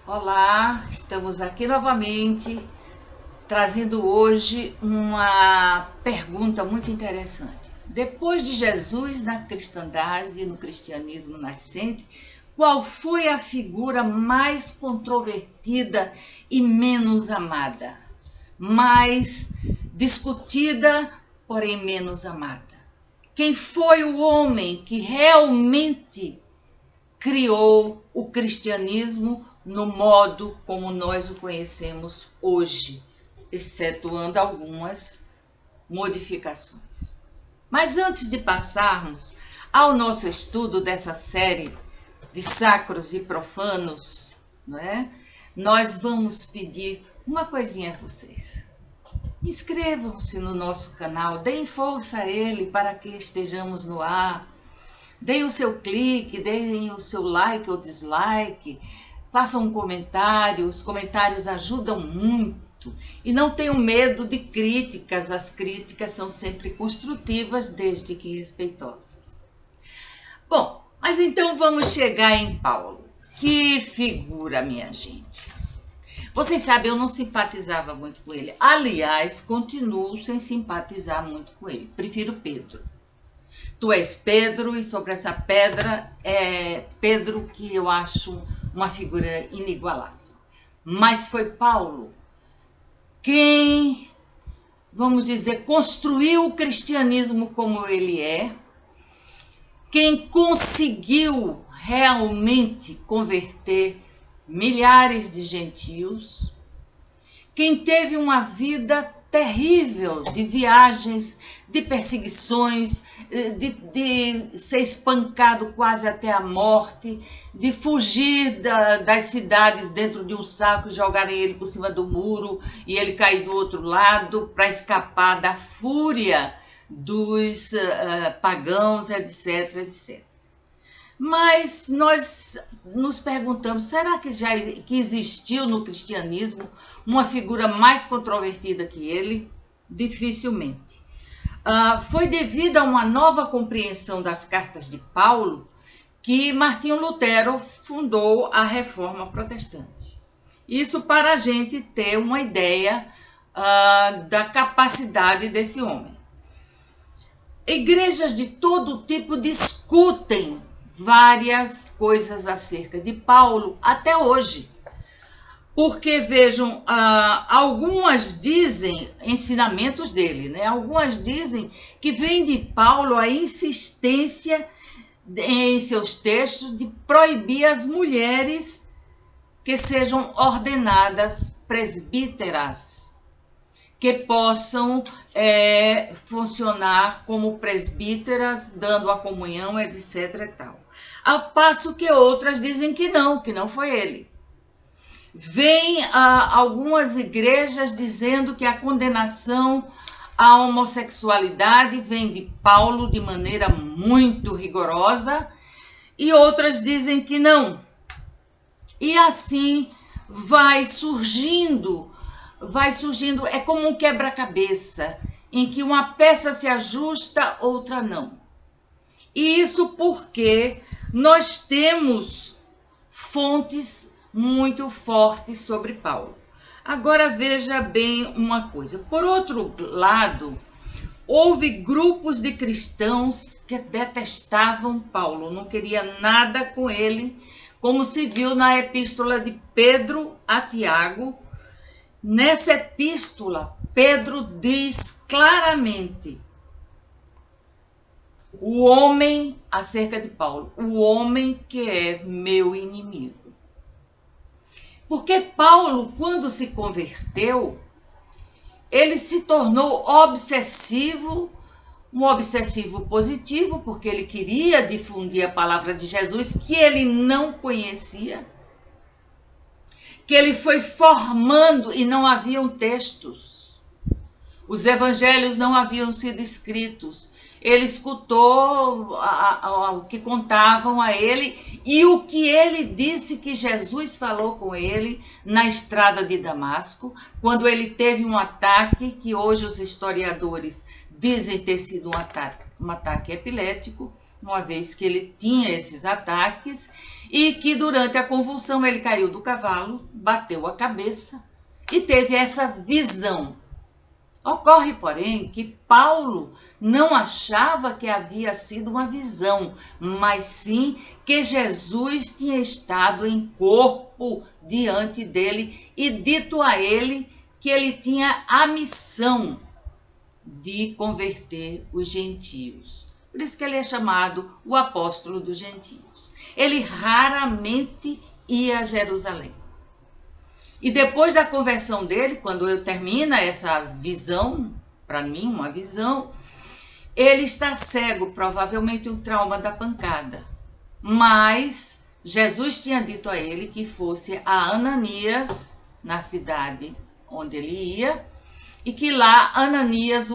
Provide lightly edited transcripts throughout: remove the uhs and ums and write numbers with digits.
Olá, estamos aqui novamente trazendo hoje uma pergunta muito interessante. Depois de Jesus na cristandade e no cristianismo nascente, qual foi a figura mais controvertida e menos amada? Mais discutida, porém menos amada? Quem foi o homem que realmente criou o cristianismo no modo como nós o conhecemos hoje, excetuando algumas modificações? Mas antes de passarmos ao nosso estudo dessa série de sacros e profanos, não é? Nós vamos pedir uma coisinha a vocês. Inscrevam-se no nosso canal, deem força a ele para que estejamos no ar. Deem o seu clique, deem o seu like ou dislike, façam um comentário, os comentários ajudam muito. E não tenham medo de críticas, as críticas são sempre construtivas, desde que respeitosas. Bom, mas então vamos chegar em Paulo. Que figura, minha gente! Vocês sabem, eu não simpatizava muito com ele. Aliás, continuo sem simpatizar muito com ele. Prefiro Pedro. Tu és Pedro, e sobre essa pedra é Pedro que eu acho uma figura inigualável. Mas foi Paulo quem, vamos dizer, construiu o cristianismo como ele é, quem conseguiu realmente converter milhares de gentios, quem teve uma vida terrível de viagens, de perseguições, de ser espancado quase até a morte, de fugir das cidades dentro de um saco e jogarem ele por cima do muro e ele cair do outro lado para escapar da fúria dos pagãos, etc, etc. Mas nós nos perguntamos, será que existiu no cristianismo uma figura mais controvertida que ele? Dificilmente. Foi devido a uma nova compreensão das cartas de Paulo que Martinho Lutero fundou a Reforma Protestante. Isso para a gente ter uma ideia da capacidade desse homem. Igrejas de todo tipo discutem várias coisas acerca de Paulo até hoje. Porque, vejam, algumas dizem, ensinamentos dele, né? Algumas dizem que vem de Paulo a insistência em seus textos de proibir as mulheres que sejam ordenadas presbíteras, que possam funcionar como presbíteras, dando a comunhão, etc. e tal. Ao passo que outras dizem que não foi ele. Vem algumas igrejas dizendo que a condenação à homossexualidade vem de Paulo de maneira muito rigorosa, e outras dizem que não. E assim vai surgindo, é como um quebra-cabeça, em que uma peça se ajusta, outra não. E isso porque nós temos fontes muito fortes sobre Paulo. Agora veja bem uma coisa. Por outro lado, houve grupos de cristãos que detestavam Paulo, não queria nada com ele, como se viu na epístola de Pedro a Tiago. Nessa epístola, Pedro diz claramente: o homem, acerca de Paulo, o homem que é meu inimigo. Porque Paulo, quando se converteu, ele se tornou obsessivo, um obsessivo positivo, porque ele queria difundir a palavra de Jesus, que ele não conhecia, que ele foi formando e não haviam textos. Os evangelhos não haviam sido escritos. Ele escutou o que contavam a ele e o que ele disse que Jesus falou com ele na estrada de Damasco, quando ele teve um ataque, que hoje os historiadores dizem ter sido um ataque epilético, uma vez que ele tinha esses ataques, e que durante a convulsão ele caiu do cavalo, bateu a cabeça e teve essa visão. Ocorre, porém, que Paulo não achava que havia sido uma visão, mas sim que Jesus tinha estado em corpo diante dele e dito a ele que ele tinha a missão de converter os gentios. Por isso que ele é chamado o apóstolo dos gentios. Ele raramente ia a Jerusalém. E depois da conversão dele, quando eu termino essa visão, para mim uma visão, ele está cego, provavelmente um trauma da pancada. Mas Jesus tinha dito a ele que fosse a Ananias, na cidade onde ele ia, e que lá Ananias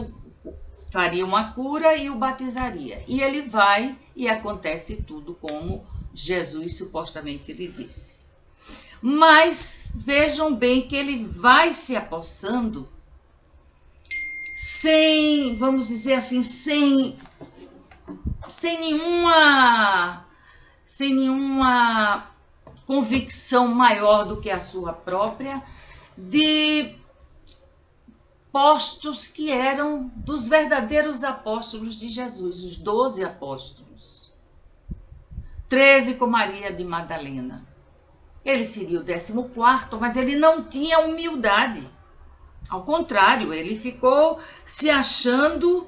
faria uma cura e o batizaria. E ele vai e acontece tudo como Jesus supostamente lhe disse. Mas vejam bem que ele vai se apossando sem, vamos dizer assim, sem nenhuma convicção maior do que a sua própria, de postos que eram dos verdadeiros apóstolos de Jesus, os 12 apóstolos. 13 com Maria de Madalena. Ele seria o 14º, mas ele não tinha humildade. Ao contrário, ele ficou se achando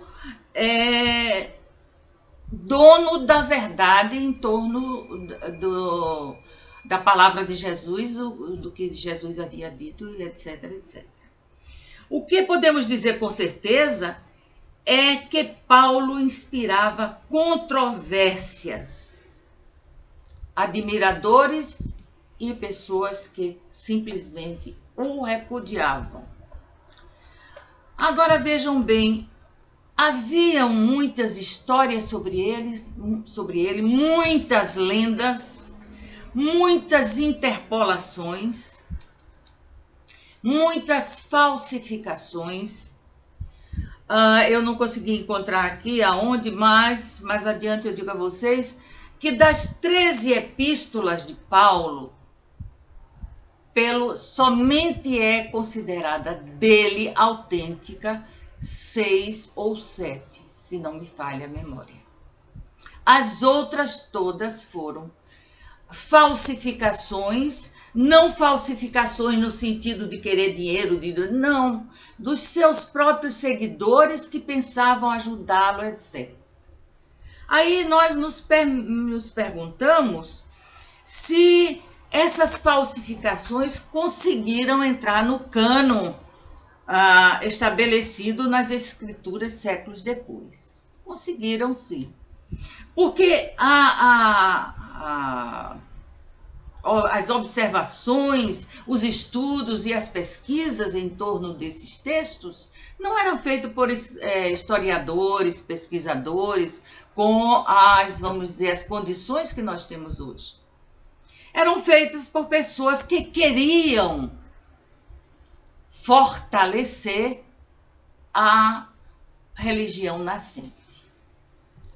dono da verdade em torno da palavra de Jesus, do que Jesus havia dito, etc, etc. O que podemos dizer com certeza é que Paulo inspirava controvérsias, admiradores e pessoas que simplesmente o repudiavam. Agora vejam bem, haviam muitas histórias sobre ele, muitas lendas, muitas interpolações, muitas falsificações. Eu não consegui encontrar aqui aonde, mais adiante eu digo a vocês que das 13 epístolas de Paulo, somente é considerada dele autêntica 6 ou 7, se não me falha a memória. As outras todas foram falsificações, não falsificações no sentido de querer dinheiro, não, dos seus próprios seguidores que pensavam ajudá-lo, etc. Aí nós nos perguntamos se essas falsificações conseguiram entrar no cânon estabelecido nas escrituras séculos depois. Conseguiram, sim. Porque as observações, os estudos e as pesquisas em torno desses textos não eram feitos por historiadores, pesquisadores, com vamos dizer, as condições que nós temos hoje. Eram feitas por pessoas que queriam fortalecer a religião nascente.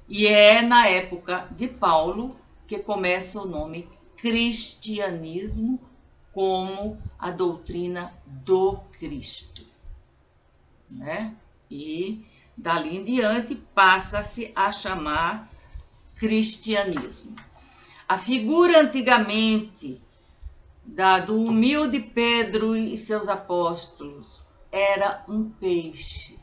E é na época de Paulo que começa o nome cristianismo como a doutrina do Cristo, né? E dali em diante passa-se a chamar cristianismo. A figura antigamente do humilde Pedro e seus apóstolos era um peixe.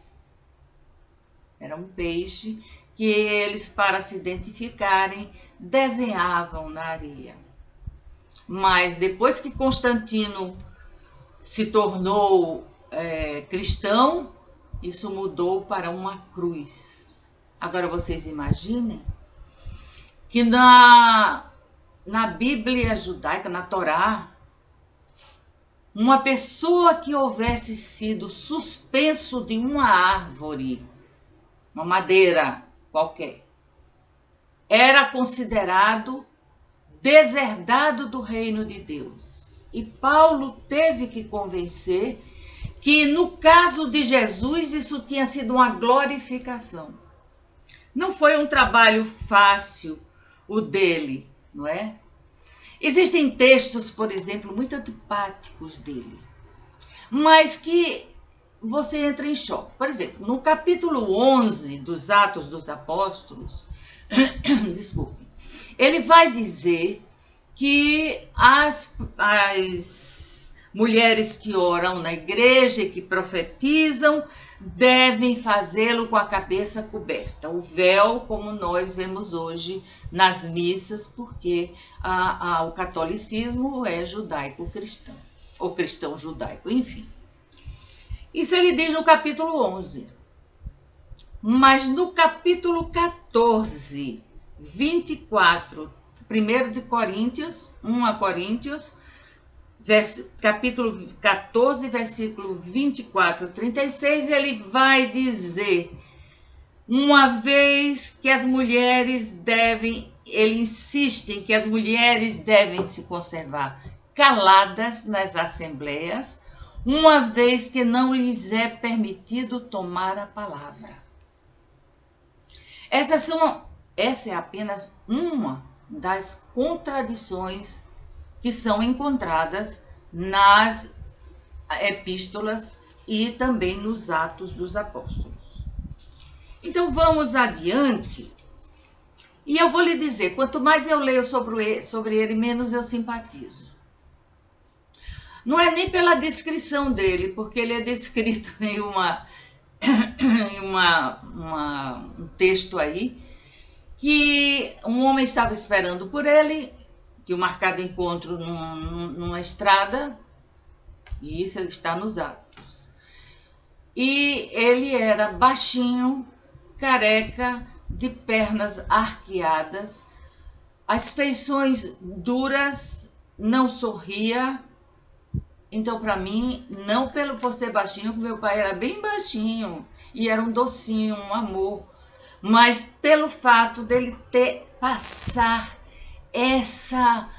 Era um peixe que eles, para se identificarem, desenhavam na areia. Mas depois que Constantino se tornou cristão, isso mudou para uma cruz. Agora vocês imaginem que na Bíblia judaica, na Torá, uma pessoa que houvesse sido suspenso de uma árvore, uma madeira qualquer, era considerado deserdado do reino de Deus. E Paulo teve que convencer que, no caso de Jesus, isso tinha sido uma glorificação. Não foi um trabalho fácil o dele, não é? Existem textos, por exemplo, muito antipáticos dele, mas que você entra em choque. Por exemplo, no capítulo 11 dos Atos dos Apóstolos, desculpe, ele vai dizer que as mulheres que oram na igreja e que profetizam devem fazê-lo com a cabeça coberta, o véu, como nós vemos hoje nas missas, porque o catolicismo é judaico-cristão, ou cristão-judaico, enfim. Isso ele diz no capítulo 11. Mas no capítulo 14, 24, 1 de Coríntios, 1 a Coríntios, capítulo 14, versículo 24, 36, ele vai dizer, uma vez que as mulheres ele insiste em que as mulheres devem se conservar caladas nas assembleias, uma vez que não lhes é permitido tomar a palavra. Essa é apenas uma das contradições que são encontradas nas epístolas e também nos Atos dos Apóstolos. Então vamos adiante, e eu vou lhe dizer, quanto mais eu leio sobre ele, menos eu simpatizo. Não é nem pela descrição dele, porque ele é descrito em um texto aí, que um homem estava esperando por ele, que o marcado encontro numa estrada, e isso ele está nos Atos. E ele era baixinho, careca, de pernas arqueadas, as feições duras, não sorria. Então, para mim, não por ser baixinho, porque meu pai era bem baixinho e era um docinho, um amor, mas pelo fato dele passar essa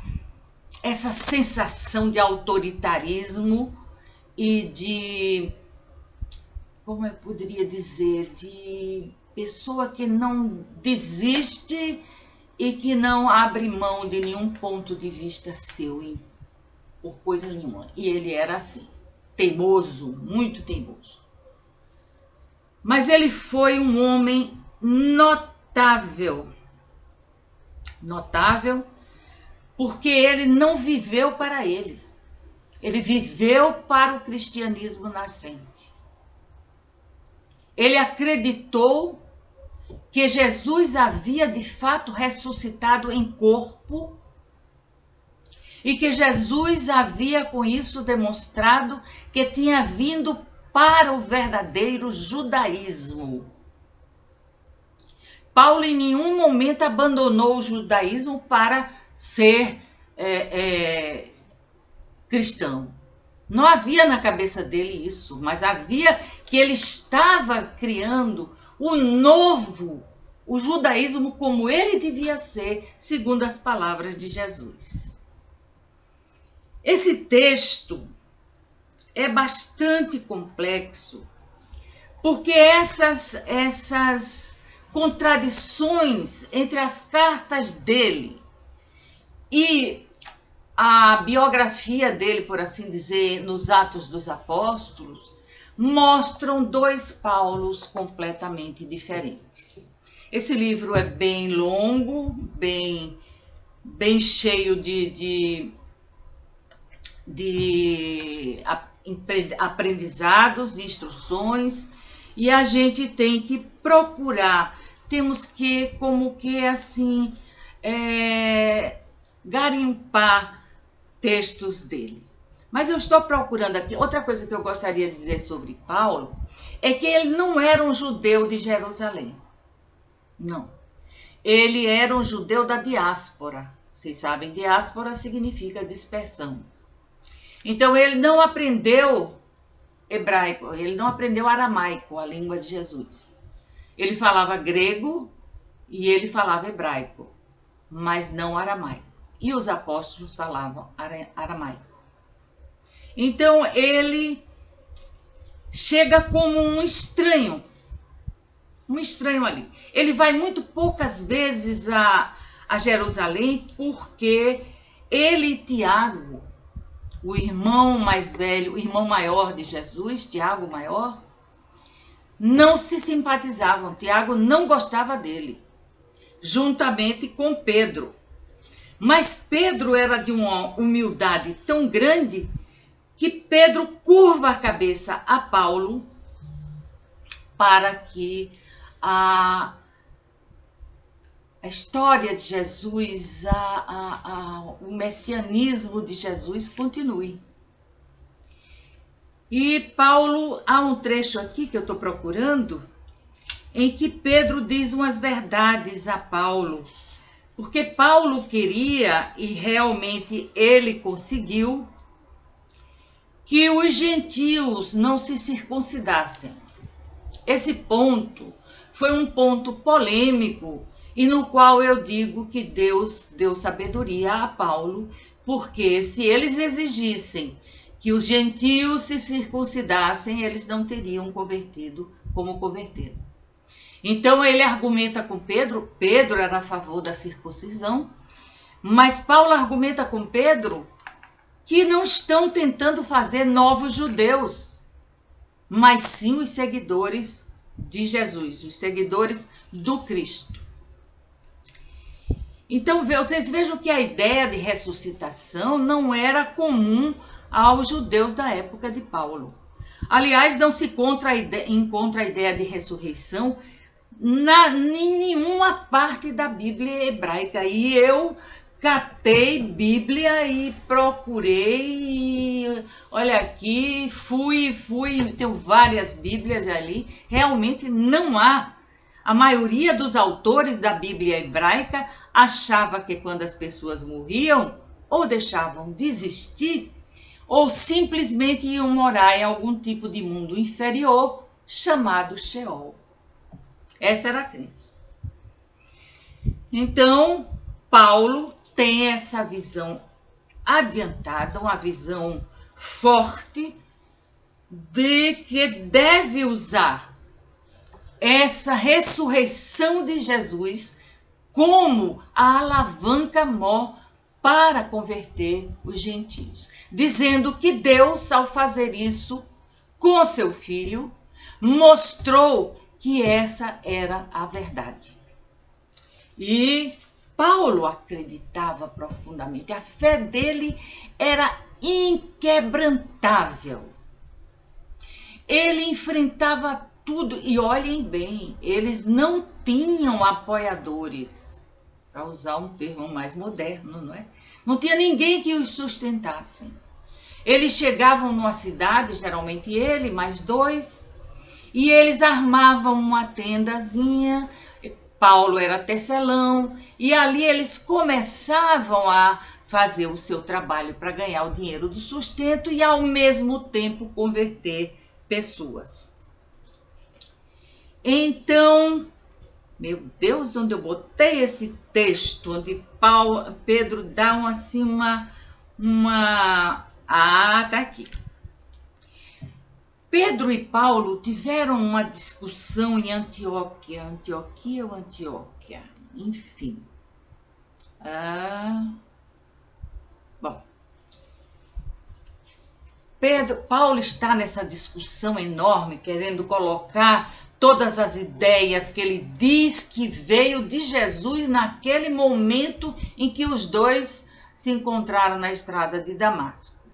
sensação de autoritarismo e de, como eu poderia dizer, de pessoa que não desiste e que não abre mão de nenhum ponto de vista seu por coisa nenhuma. E ele era assim, teimoso, muito teimoso. Mas ele foi um homem notável, porque ele não viveu para ele. Ele viveu para o cristianismo nascente. Ele acreditou que Jesus havia de fato ressuscitado em corpo e que Jesus havia com isso demonstrado que tinha vindo para o verdadeiro judaísmo. Paulo em nenhum momento abandonou o judaísmo para ser cristão. Não havia na cabeça dele isso, mas havia que ele estava criando o judaísmo como ele devia ser, segundo as palavras de Jesus. Esse texto é bastante complexo, porque essas contradições entre as cartas dele e a biografia dele, por assim dizer, nos Atos dos Apóstolos, mostram dois Paulos completamente diferentes. Esse livro é bem longo, bem cheio de aprendizados, de instruções, e a gente tem que procurar, temos que, como que assim, garimpar textos dele. Mas eu estou procurando aqui, outra coisa que eu gostaria de dizer sobre Paulo, é que ele não era um judeu de Jerusalém. Não. Ele era um judeu da diáspora. Vocês sabem, diáspora significa dispersão. Então, ele não aprendeu hebraico, ele não aprendeu aramaico, a língua de Jesus. Ele falava grego e ele falava hebraico, mas não aramaico. E os apóstolos falavam aramaico. Então, ele chega como um estranho ali. Ele vai muito poucas vezes a Jerusalém porque ele e Tiago, o irmão mais velho, o irmão maior de Jesus, Tiago maior, não se simpatizavam. Tiago não gostava dele, juntamente com Pedro. Mas Pedro era de uma humildade tão grande que Pedro curva a cabeça a Paulo para que a história de Jesus, o messianismo de Jesus continue. E Paulo, há um trecho aqui que eu estou procurando, em que Pedro diz umas verdades a Paulo, porque Paulo queria, e realmente ele conseguiu, que os gentios não se circuncidassem. Esse ponto foi um ponto polêmico e no qual eu digo que Deus deu sabedoria a Paulo, porque se eles exigissem que os gentios se circuncidassem, eles não teriam convertido como converteram. Então ele argumenta com Pedro, Pedro era a favor da circuncisão, mas Paulo argumenta com Pedro que não estão tentando fazer novos judeus, mas sim os seguidores de Jesus, os seguidores do Cristo. Então, vocês vejam que a ideia de ressuscitação não era comum aos judeus da época de Paulo. Aliás, não se encontra a ideia de ressurreição em nenhuma parte da Bíblia hebraica. E eu catei Bíblia e procurei, e, olha aqui, fui, tenho várias Bíblias ali, realmente não há. A maioria dos autores da Bíblia hebraica achava que quando as pessoas morriam, ou deixavam de existir, ou simplesmente iam morar em algum tipo de mundo inferior, chamado Sheol. Essa era a crença. Então, Paulo tem essa visão adiantada, uma visão forte de que deve usar essa ressurreição de Jesus como a alavanca maior para converter os gentios, dizendo que Deus, ao fazer isso com seu filho, mostrou que essa era a verdade. E Paulo acreditava profundamente, a fé dele era inquebrantável. Ele enfrentava tudo, e olhem bem, eles não tinham apoiadores, para usar um termo mais moderno, não é? Não tinha ninguém que os sustentasse. Eles chegavam numa cidade, geralmente ele, mais dois, e eles armavam uma tendazinha. Paulo era tecelão, e ali eles começavam a fazer o seu trabalho para ganhar o dinheiro do sustento e, ao mesmo tempo, converter pessoas. Então, meu Deus, onde eu botei esse texto, onde Pedro dá tá aqui. Pedro e Paulo tiveram uma discussão em Antioquia, enfim. Bom, Paulo está nessa discussão enorme, querendo colocar todas as ideias que ele diz que veio de Jesus naquele momento em que os dois se encontraram na estrada de Damasco.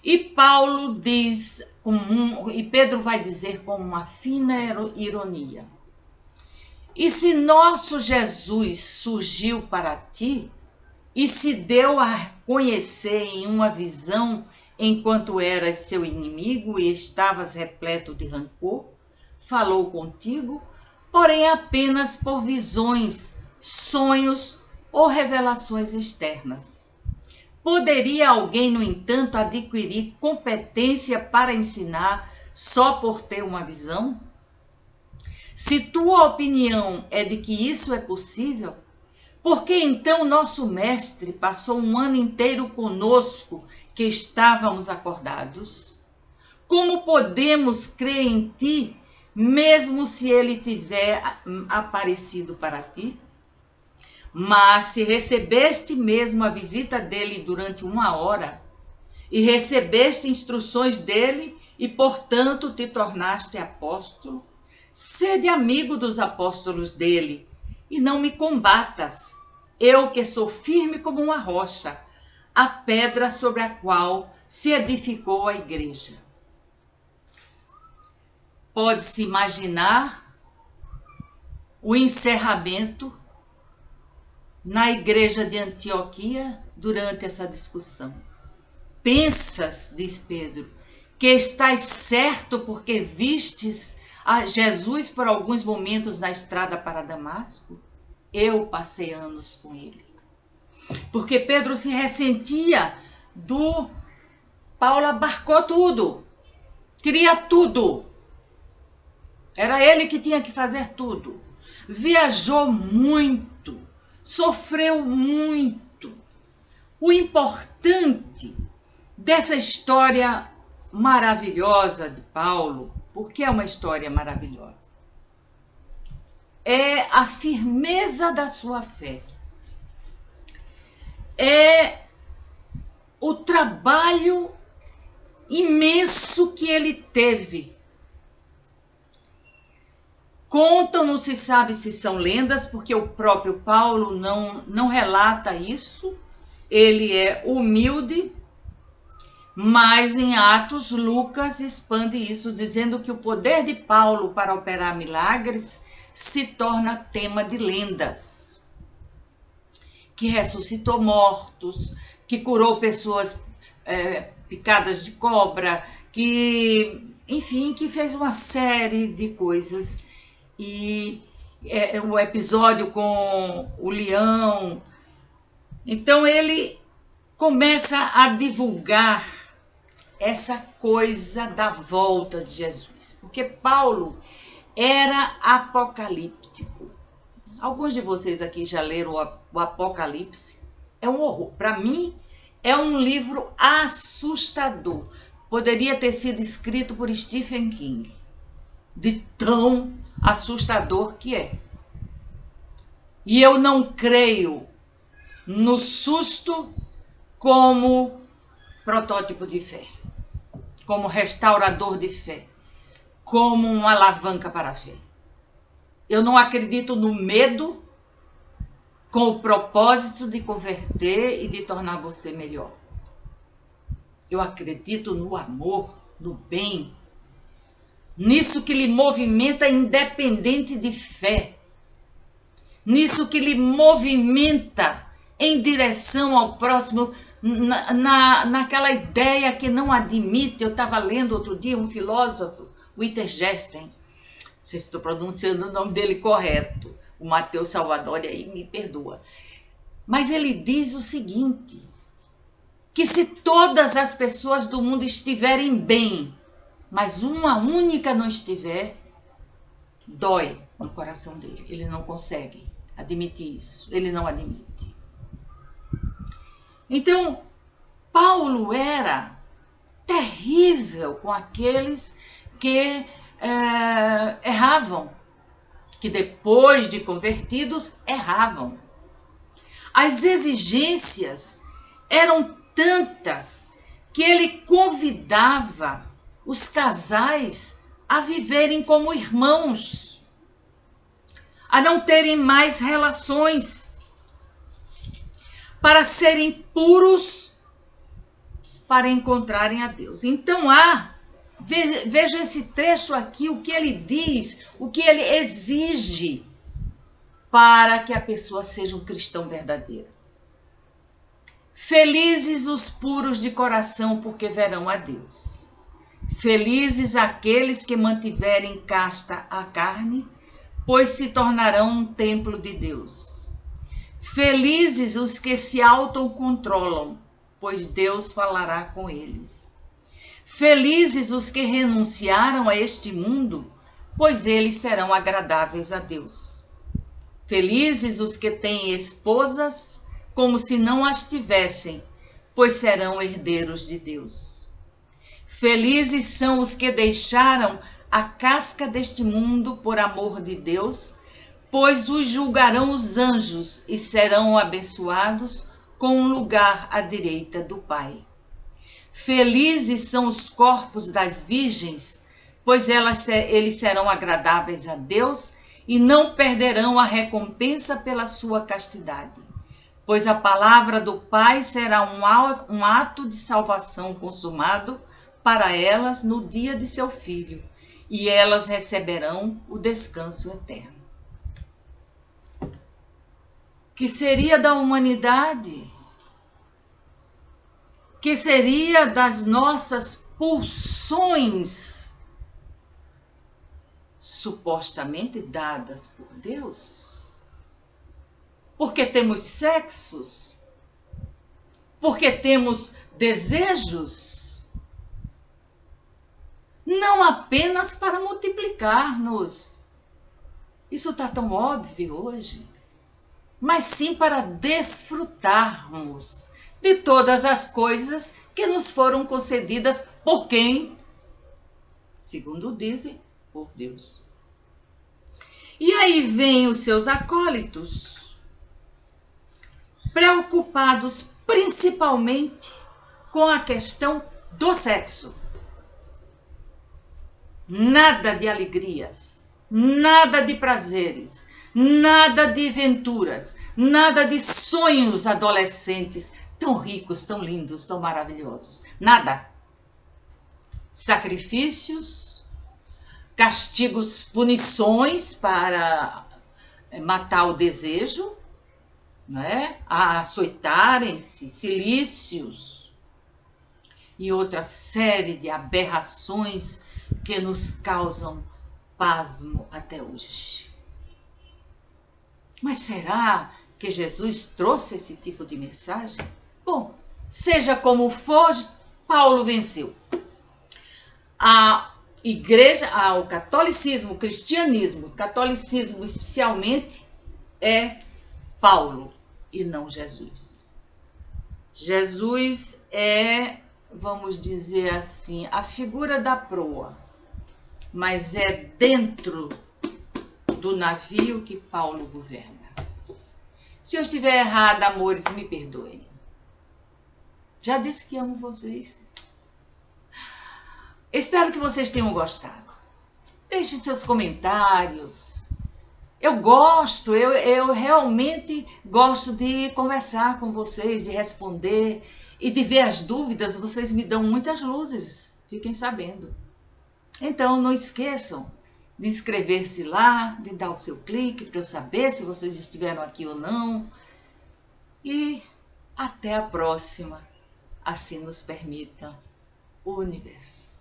E Paulo diz, e Pedro vai dizer com uma fina ironia: e se nosso Jesus surgiu para ti e se deu a conhecer em uma visão enquanto eras seu inimigo e estavas repleto de rancor, falou contigo, porém apenas por visões, sonhos ou revelações externas. Poderia alguém, no entanto, adquirir competência para ensinar só por ter uma visão? Se tua opinião é de que isso é possível, por que então nosso mestre passou um ano inteiro conosco que estávamos acordados? Como podemos crer em ti, mesmo se ele tiver aparecido para ti? Mas se recebeste mesmo a visita dele durante 1 hora, e recebeste instruções dele, e portanto te tornaste apóstolo, sede amigo dos apóstolos dele, e não me combatas, eu que sou firme como uma rocha, a pedra sobre a qual se edificou a igreja. Pode-se imaginar o encerramento na igreja de Antioquia durante essa discussão. Pensas, diz Pedro, que estás certo porque vistes a Jesus por alguns momentos na estrada para Damasco? Eu passei anos com ele. Porque Pedro se ressentia do Paulo abarcou tudo, queria tudo. Era ele que tinha que fazer tudo. Viajou muito, sofreu muito. O importante dessa história maravilhosa de Paulo, porque é uma história maravilhosa, é a firmeza da sua fé. É o trabalho imenso que ele teve. Contam, não se sabe se são lendas, porque o próprio Paulo não relata isso. Ele é humilde, mas em Atos, Lucas expande isso, dizendo que o poder de Paulo para operar milagres se torna tema de lendas. Que ressuscitou mortos, que curou pessoas picadas de cobra, que, enfim, que fez uma série de coisas. E o episódio com o leão. Então ele começa a divulgar essa coisa da volta de Jesus. Porque Paulo era apocalíptico. Alguns de vocês aqui já leram o Apocalipse. É um horror. Para mim, é um livro assustador. Poderia ter sido escrito por Stephen King. De tão assustador que é. E eu não creio no susto como protótipo de fé, como restaurador de fé, como uma alavanca para a fé. Eu não acredito no medo com o propósito de converter e de tornar você melhor. Eu acredito no amor, no bem, nisso que lhe movimenta independente de fé, nisso que lhe movimenta em direção ao próximo, naquela ideia que não admite. Eu estava lendo outro dia um filósofo, Wittgenstein, não sei se estou pronunciando o nome dele correto, o Mateus Salvadori aí me perdoa, mas ele diz o seguinte, que se todas as pessoas do mundo estiverem bem, mas uma única não estiver, dói no coração dele. Ele não consegue admitir isso. Ele não admite. Então, Paulo era terrível com aqueles que erravam, que depois de convertidos erravam. As exigências eram tantas que ele convidava os casais a viverem como irmãos, a não terem mais relações, para serem puros, para encontrarem a Deus. Então veja esse trecho aqui, o que ele diz, o que ele exige para que a pessoa seja um cristão verdadeiro. Felizes os puros de coração, porque verão a Deus. Felizes aqueles que mantiverem casta a carne, pois se tornarão um templo de Deus. Felizes os que se autocontrolam, pois Deus falará com eles. Felizes os que renunciaram a este mundo, pois eles serão agradáveis a Deus. Felizes os que têm esposas, como se não as tivessem, pois serão herdeiros de Deus. Felizes são os que deixaram a casca deste mundo por amor de Deus, pois os julgarão os anjos e serão abençoados com um lugar à direita do Pai. Felizes são os corpos das virgens, pois eles serão agradáveis a Deus e não perderão a recompensa pela sua castidade. Pois a palavra do Pai será um ato de salvação consumado para elas no dia de seu Filho, e elas receberão o descanso eterno. Que seria da humanidade? Que seria das nossas pulsões supostamente dadas por Deus? Porque temos sexos? Porque temos desejos? Não apenas para multiplicar-nos. Isso está tão óbvio hoje. Mas sim para desfrutarmos de todas as coisas que nos foram concedidas por quem? Segundo dizem, por Deus. E aí vêm os seus acólitos, preocupados principalmente com a questão do sexo. Nada de alegrias, nada de prazeres, nada de aventuras, nada de sonhos adolescentes tão ricos, tão lindos, tão maravilhosos. Nada. Sacrifícios, castigos, punições para matar o desejo, né? Açoitarem-se, cilícios e outra série de aberrações que nos causam pasmo até hoje. Mas será que Jesus trouxe esse tipo de mensagem? Bom, seja como for, Paulo venceu. A igreja, o catolicismo, o cristianismo, o catolicismo especialmente, é Paulo e não Jesus. Jesus é, vamos dizer assim, a figura da proa, mas é dentro do navio que Paulo governa. Se eu estiver errada, amores, me perdoem. Já disse que amo vocês. Espero que vocês tenham gostado. Deixe seus comentários. Eu realmente gosto de conversar com vocês, de responder e de ver as dúvidas. Vocês me dão muitas luzes, fiquem sabendo. Então, não esqueçam de inscrever-se lá, de dar o seu clique para eu saber se vocês estiveram aqui ou não. E até a próxima, assim nos permita o universo.